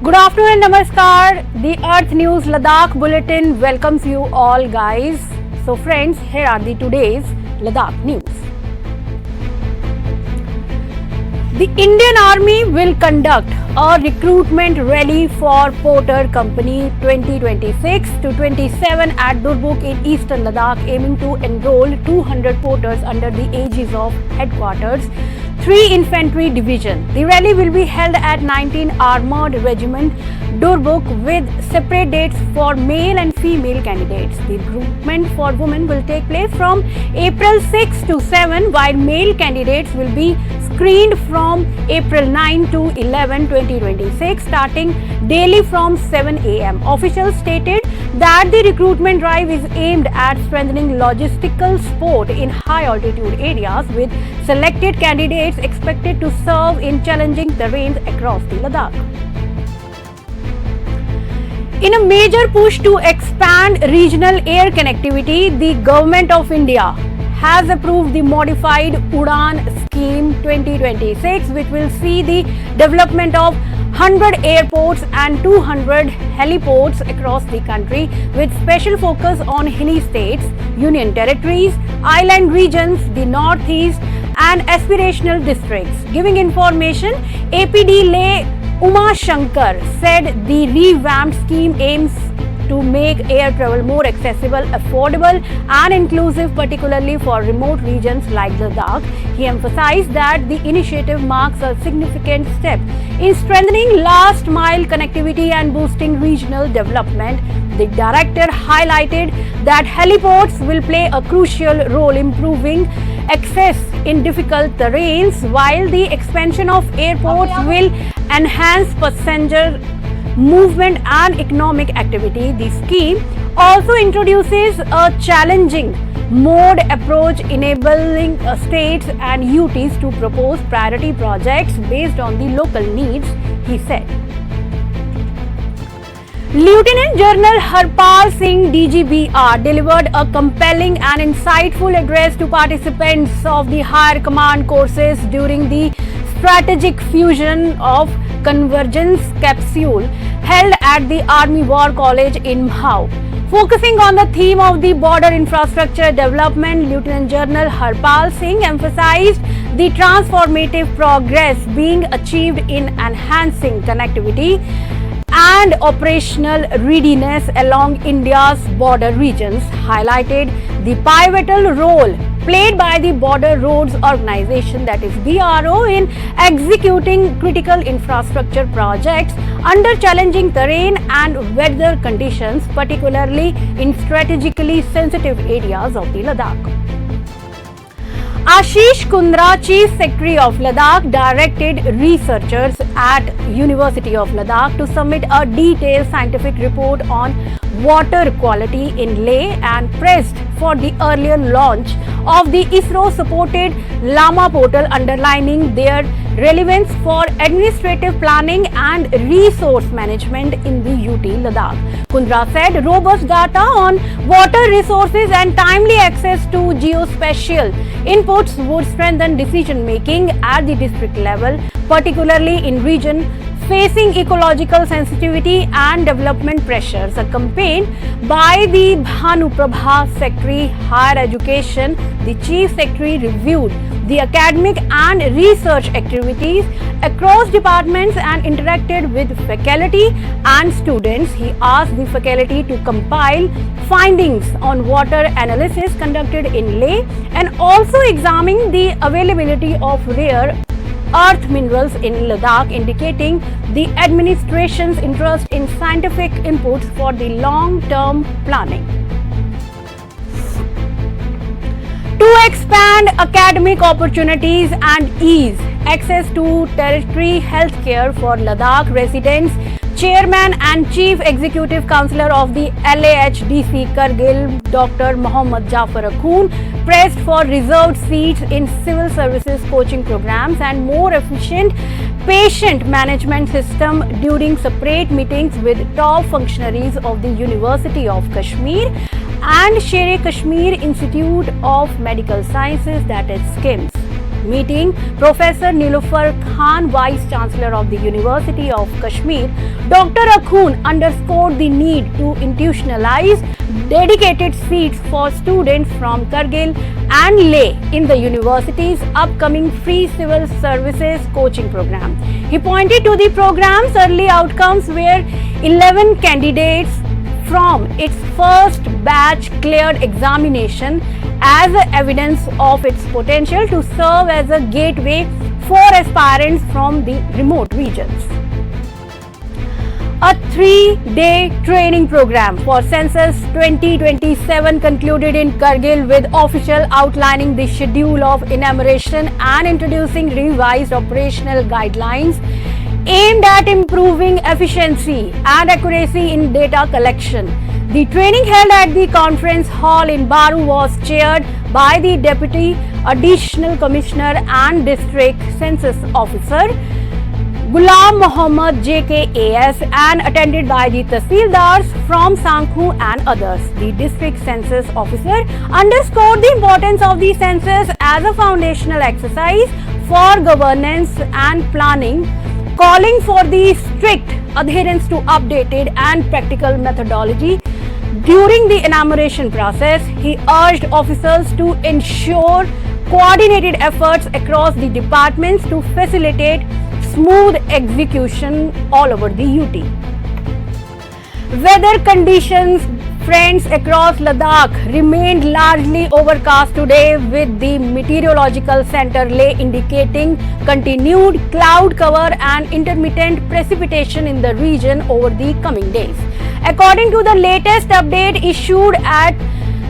Good afternoon and namaskar. The Earth News Ladakh Bulletin welcomes you all guys. So friends, here are the today's Ladakh news. The Indian Army will conduct a recruitment rally for Porter Company 2026 to 27 at Durbuk in Eastern Ladakh, aiming to enroll 200 porters under the aegis of Headquarters 3 Infantry Division. The rally will be held at 19 Armored Regiment Durbuk with separate dates for male and female candidates. The recruitment for women will take place from April 6 to 7, while male candidates will be screened from April 9 to 11, 2026, starting daily from 7 a.m. Officials stated that the recruitment drive is aimed at strengthening logistical support in high altitude areas, with selected candidates expected to serve in challenging terrains across the Ladakh. In a major push to expand regional air connectivity, the Government of India has approved the modified Udan Scheme 2026, which will see the development of 100 airports and 200 heliports across the country, with special focus on hilly states, union territories, island regions, the northeast and aspirational districts. Giving information, APD Lay Uma Shankar said the revamped scheme aims to make air travel more accessible, affordable and inclusive, particularly for remote regions like Ladakh. He emphasized that the initiative marks a significant step in strengthening last mile connectivity and boosting regional development. The director highlighted that heliports will play a crucial role improving access in difficult terrains, while the expansion of airports will enhance passenger movement and economic activity. The scheme also introduces a challenging mode approach, enabling states and UTs to propose priority projects based on the local needs, he said. Lieutenant General Harpal Singh DGBR delivered a compelling and insightful address to participants of the Higher Command courses during the Strategic Fusion of Convergence capsule held at the Army War College in Mhau. Focusing on the theme of the border infrastructure development, Lieutenant General Harpal Singh emphasized the transformative progress being achieved in enhancing connectivity and operational readiness along India's border regions, highlighted the pivotal role played by the Border Roads Organization, that is BRO, in executing critical infrastructure projects under challenging terrain and weather conditions, particularly in strategically sensitive areas of the Ladakh. Ashish Kundra, Chief Secretary of Ladakh, directed researchers at University of Ladakh to submit a detailed scientific report on water quality in Leh and pressed for the earlier launch of the ISRO-supported Lama portal, underlining their relevance for administrative planning and resource management in the UT Ladakh. Kundra said robust data on water resources and timely access to geospatial inputs would strengthen decision making at the district level, particularly in regions facing ecological sensitivity and development pressures. Accompanied by the Bhanu Prabha Secretary Higher Education, the Chief Secretary reviewed the academic and research activities across departments and interacted with faculty and students. He asked the faculty to compile findings on water analysis conducted in Leh and also examine the availability of rare earth minerals in Ladakh, indicating the administration's interest in scientific inputs for the long-term planning. To expand academic opportunities and ease access to tertiary healthcare for Ladakh residents, Chairman and Chief Executive Councillor of the LAHDC Kargil, Dr. Mohammad Jafar Akhoon, pressed for reserved seats in civil services coaching programs and more efficient patient management system during separate meetings with top functionaries of the University of Kashmir and Sher-e Kashmir Institute of Medical Sciences, that is SKIMS. meeting, Professor Nilufar Khan, Vice Chancellor of the University of Kashmir, Dr. Akhund underscored the need to institutionalize dedicated seats for students from Kargil and Leh in the university's upcoming free civil services coaching program. He pointed to the program's early outcomes where 11 candidates from its first batch cleared examination as evidence of its potential to serve as a gateway for aspirants from the remote regions. A 3-day training program for Census 2027 concluded in Kargil with official outlining the schedule of enumeration and introducing revised operational guidelines aimed at improving efficiency and accuracy in data collection. The training held at the conference hall in Baru was chaired by the Deputy Additional Commissioner and District Census Officer Ghulam Mohammad JKAS and attended by the Tahsildars from Sanghu and others. The District Census Officer underscored the importance of the census as a foundational exercise for governance and planning, calling for the strict adherence to updated and practical methodology. During the enumeration process, he urged officers to ensure coordinated efforts across the departments to facilitate smooth execution all over the UT. Weather conditions, friends, across Ladakh remained largely overcast today, with the Meteorological Center Leh indicating continued cloud cover and intermittent precipitation in the region over the coming days. According to the latest update issued at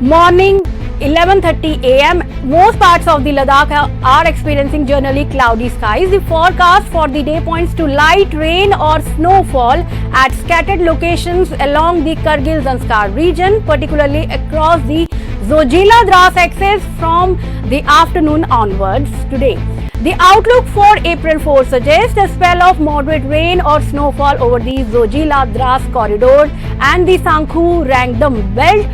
morning 11:30 a.m., most parts of the Ladakh are experiencing generally cloudy skies. The forecast for the day points to light rain or snowfall at scattered locations along the Kargil-Zanskar region, particularly across the Zojila-Dras axis from the afternoon onwards today. The outlook for April 4 suggests a spell of moderate rain or snowfall over the Zojila-Dras corridor and the Sanghu-Rangdam belt.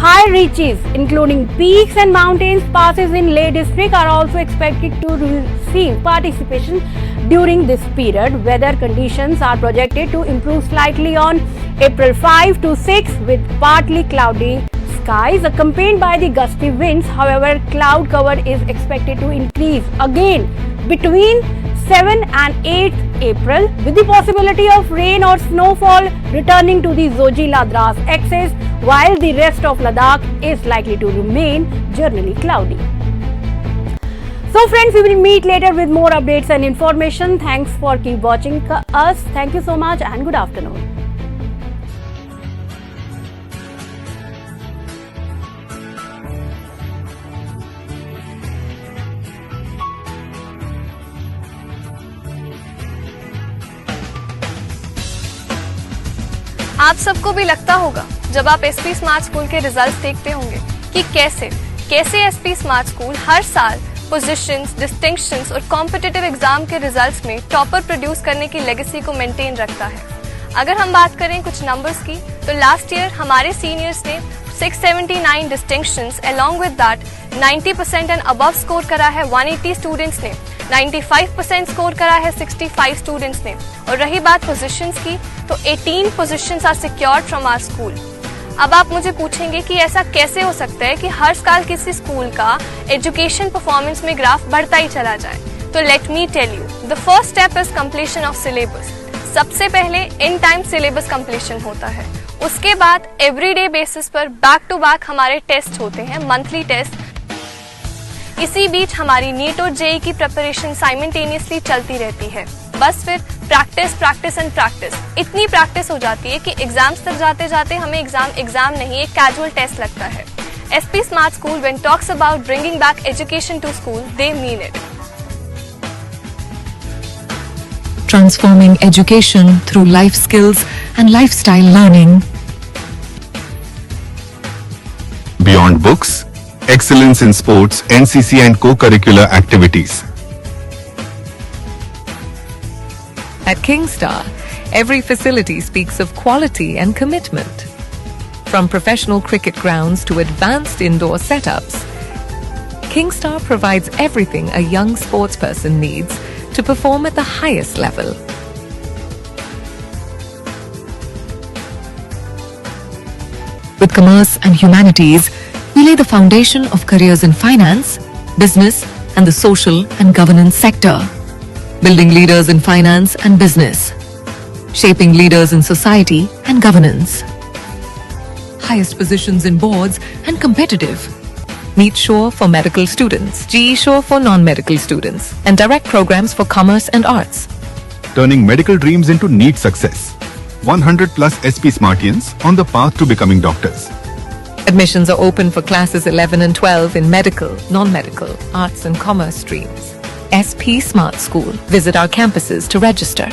High reaches, including peaks and mountains passes in Leh district, are also expected to receive participation during this period. Weather conditions are projected to improve slightly on April 5 to 6 with partly cloudy skies accompanied by the gusty winds. However, cloud cover is expected to increase again between 7 and 8 April, with the possibility of rain or snowfall returning to the Zojila-Dras axis, while the rest of Ladakh is likely to remain generally cloudy. So friends, we will meet later with more updates and information. Thanks for keep watching us. Thank you so much and good afternoon. आप सबको भी लगता होगा जब आप SP smart school के results देखते होंगे कि कैसे एसपी स्मार्ट स्कूल हर साल पोजीशंस, डिस्टिंक्शंस और कॉम्पिटिटिव एग्जाम के रिजल्ट्स में टॉपर प्रोड्यूस करने की लेगेसी को मेंटेन रखता है। अगर हम बात करें कुछ नंबर्स की, तो लास्ट ईयर हमारे सीनियर्स ने 679 distinctions along with that 90% and above score करा है 180 स्टूडेंट्स ने, 95% स्कोर करा है 65 स्टूडेंट्स ने। और रही बात पोजीशंस की, तो 18 positions are secured from our school. अब आप मुझे पूछेंगे कि ऐसा कैसे हो सकता है कि हर साल किसी स्कूल का एजुकेशन परफॉर्मेंस में ग्राफ बढ़ता ही चला जाए। तो let me tell you, the first step is completion of syllabus. सबसे पहले इन टाइम सिलेबस कंप्लीशन होता है, उसके बाद एवरीडे बेसिस पर बैक टू बैक हमारे टेस्ट होते हैं, मंथली टेस्ट। इसी बीच हमारी नीट और जेई की प्रिपरेशन साइमल्टेनियसली चलती रहती है। बस फिर प्रैक्टिस एंड प्रैक्टिस, इतनी प्रैक्टिस हो जाती है कि एग्जाम्स तक जाते जाते हमें एग्जाम नहीं, एक कैजुअल टेस्ट लगता है। SP smart school when talks about bringing back education to school, they mean it. Transforming education through life skills and lifestyle learning. Beyond books, excellence in sports, NCC and co-curricular activities. At Kingstar, every facility speaks of quality and commitment. From professional cricket grounds to advanced indoor setups, Kingstar provides everything a young sportsperson needs to perform at the highest level. With commerce and humanities, we lay the foundation of careers in finance, business, and the social and governance sector, building leaders in finance and business, shaping leaders in society and governance. Highest positions in boards and competitive. Meet Shore for medical students, GE Shore for non-medical students, and direct programs for commerce and arts. Turning medical dreams into neat success. 100 plus SP Smartians on the path to becoming doctors. Admissions are open for classes 11 and 12 in medical, non-medical, arts and commerce streams. SP Smart School. Visit our campuses to register.